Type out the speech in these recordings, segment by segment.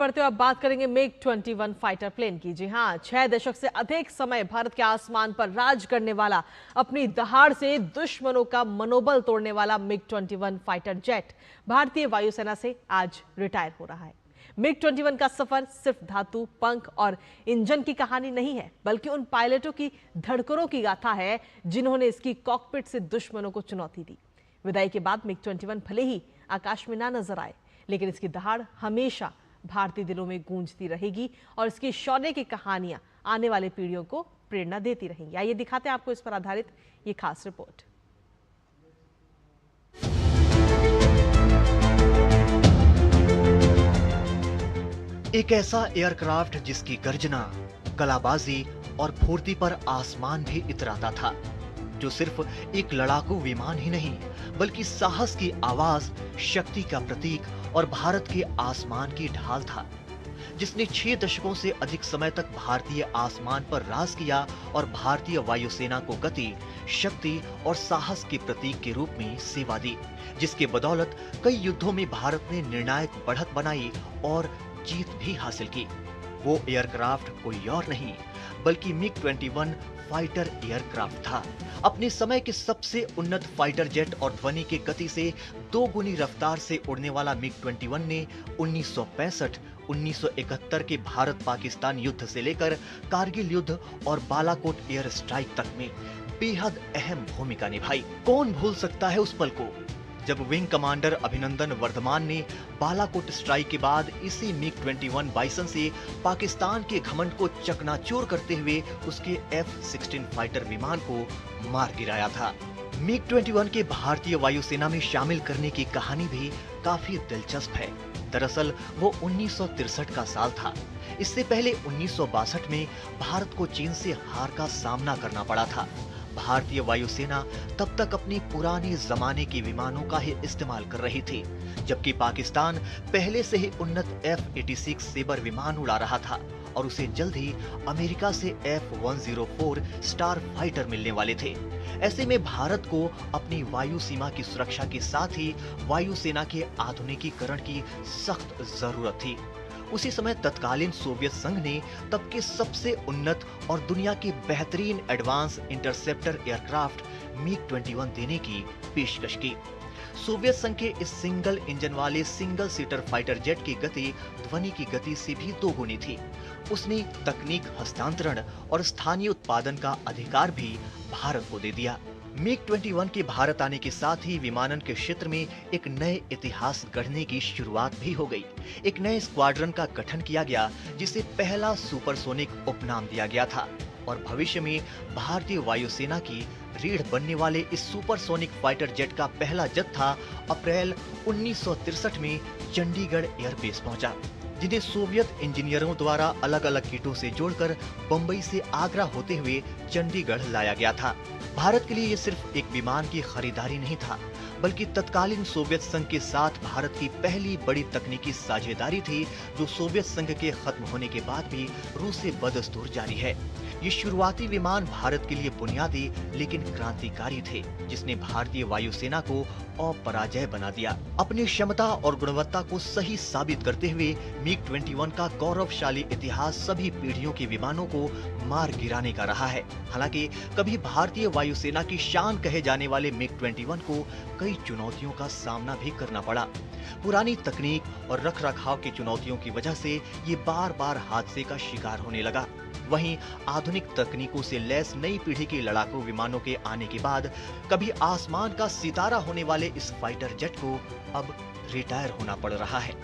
बढ़ते हुए अब बात करेंगे मिग 21 फाइटर प्लेन की। जी हां, 6 दशक से अधिक समय भारत के आसमान पर राज करने वाला, अपनी दहाड़ से दुश्मनों का मनोबल तोड़ने वाला मिग 21 फाइटर जेट भारतीय वायुसेना से आज रिटायर हो रहा है। मिग 21 का सफर सिर्फ धातु, पंख और इंजन की कहानी नहीं है, बल्कि उन पायलटों की धड़कनों की गाथा है जिन्होंने इसकी कॉकपिट से दुश्मनों को चुनौती दी। विदाई के बाद मिग 21 भले ही आकाश में ना नजर आए, लेकिन इसकी दहाड़ हमेशा भारतीय दिलों में गूंजती रहेगी और इसकी शौर्य की कहानियां आने वाले पीढ़ियों को प्रेरणा देती रहेंगी। आइए दिखाते हैं आपको इस पर आधारित ये खास रिपोर्ट। एक ऐसा एयरक्राफ्ट जिसकी गर्जना, कलाबाजी और फुर्ती पर आसमान भी इतराता था, जो सिर्फ एक लड़ाकू विमान ही नहीं बल्कि साहस की आवाज, शक्ति का प्रतीक और भारत के आसमान की ढाल था, जिसने 6 दशकों से अधिक समय तक भारतीय आसमान पर राज किया और भारतीय वायुसेना को गति, शक्ति और साहस के प्रतीक के रूप में सेवा दी, जिसके बदौलत कई युद्धों में भारत ने निर्णायक बढ़त बनाई और जीत भी हासिल की। वो एयरक्राफ्ट कोई और नहीं बल्कि मिग 21 फाइटर एयरक्राफ्ट था। अपने समय के सबसे उन्नत फाइटर जेट और ध्वनि की गति से 2 गुनी रफ्तार से उड़ने वाला मिग 21 ने 1965-1971 के भारत पाकिस्तान युद्ध से लेकर कारगिल युद्ध और बालाकोट एयर स्ट्राइक तक में बेहद अहम भूमिका निभाई। कौन भूल सकता है उस पल को जब विंग कमांडर अभिनंदन वर्धमान ने बालाकोट स्ट्राइक के बाद इसी मिग 21 बाइसन से पाकिस्तान के घमंड को चकनाचूर करते हुए उसके F-16 फाइटर विमान को मार गिराया था। मिग 21 के भारतीय वायुसेना में शामिल करने की कहानी भी काफी दिलचस्प है। दरअसल वो 1963 का साल था। इससे पहले 1962 में भारत को चीन से हार का सामना करना पड़ा था। भारतीय वायुसेना तब तक अपनी पुराने जमाने के विमानों का ही इस्तेमाल कर रही थी, जबकि पाकिस्तान पहले से ही उन्नत F-86 सेबर विमान उड़ा रहा था और उसे जल्द ही अमेरिका से F-104 स्टार फाइटर मिलने वाले थे। ऐसे में भारत को अपनी वायु सीमा की सुरक्षा के साथ ही वायुसेना के आधुनिकीकरण की सख्त जरूरत थी। उसी समय तत्कालीन सोवियत संघ ने तब के सबसे उन्नत और दुनिया के बेहतरीन एडवांस इंटरसेप्टर एयरक्राफ्ट मिग 21 देने की पेशकश की। सोवियत संघ के इस सिंगल इंजन वाले सिंगल सीटर फाइटर जेट की गति ध्वनि की गति से भी 2 गुनी थी। उसने तकनीक हस्तांतरण और स्थानीय उत्पादन का अधिकार भी भारत को दे दिया। मिग 21 के भारत आने के साथ ही विमानन के क्षेत्र में एक नए इतिहास गढ़ने की शुरुआत भी हो गई। एक नए स्क्वाड्रन का गठन किया गया, जिसे पहला सुपरसोनिक उपनाम दिया गया था और भविष्य में भारतीय वायुसेना की रीढ़ बनने वाले इस सुपरसोनिक फाइटर जेट का पहला जत्था अप्रैल 1963 में चंडीगढ़ एयरबेस पहुंचा, जिन्हें सोवियत इंजीनियरों द्वारा अलग अलग किटों से जोड़कर बंबई से आगरा होते हुए चंडीगढ़ लाया गया था। भारत के लिए ये सिर्फ एक विमान की खरीदारी नहीं था, बल्कि तत्कालीन सोवियत संघ के साथ भारत की पहली बड़ी तकनीकी साझेदारी थी, जो सोवियत संघ के खत्म होने के बाद भी रूस से बदस्तूर जारी है। ये शुरुआती विमान भारत के लिए बुनियादी लेकिन क्रांतिकारी थे, जिसने भारतीय वायुसेना को अपराजय बना दिया। अपनी क्षमता और गुणवत्ता को सही साबित करते हुए मिग 21 का गौरवशाली इतिहास सभी पीढ़ियों के विमानों को मार गिराने का रहा है। हालांकि कभी भारतीय वायुसेना की शान कहे जाने वाले मिग 21 को कई चुनौतियों का सामना भी करना पड़ा। पुरानी तकनीक और रखरखाव की चुनौतियों की वजह से ये बार बार हादसे का शिकार होने लगा। वहीं आधुनिक तकनीकों से लैस नई पीढ़ी के लड़ाकू विमानों के आने के बाद कभी आसमान का सितारा होने वाले इस फाइटर जेट को अब रिटायर होना पड़ रहा है।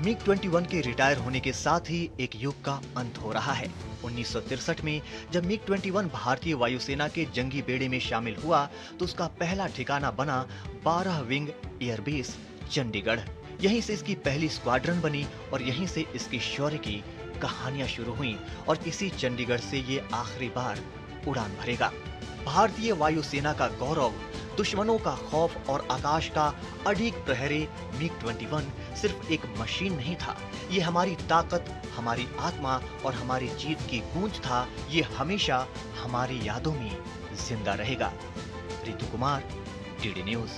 मिग 21 के रिटायर होने के साथ ही एक युग का अंत हो रहा है। 1963 में जब मिग 21 भारतीय वायुसेना के जंगी बेड़े में शामिल हुआ, तो उसका पहला ठिकाना बना 12 विंग एयरबेस चंडीगढ़। यहीं से इसकी पहली स्क्वाड्रन बनी और यहीं से इसकी शौर्य की कहानियां शुरू हुई और इसी चंडीगढ़ से ये आखिरी बार उड़ान भरेगा। भारतीय वायुसेना का गौरव, दुश्मनों का खौफ और आकाश का अडिग प्रहरी मिग 21 सिर्फ एक मशीन नहीं था, ये हमारी ताकत, हमारी आत्मा और हमारी जीत की गूंज था। ये हमेशा हमारी यादों में जिंदा रहेगा। Ritu Kumar, DD news.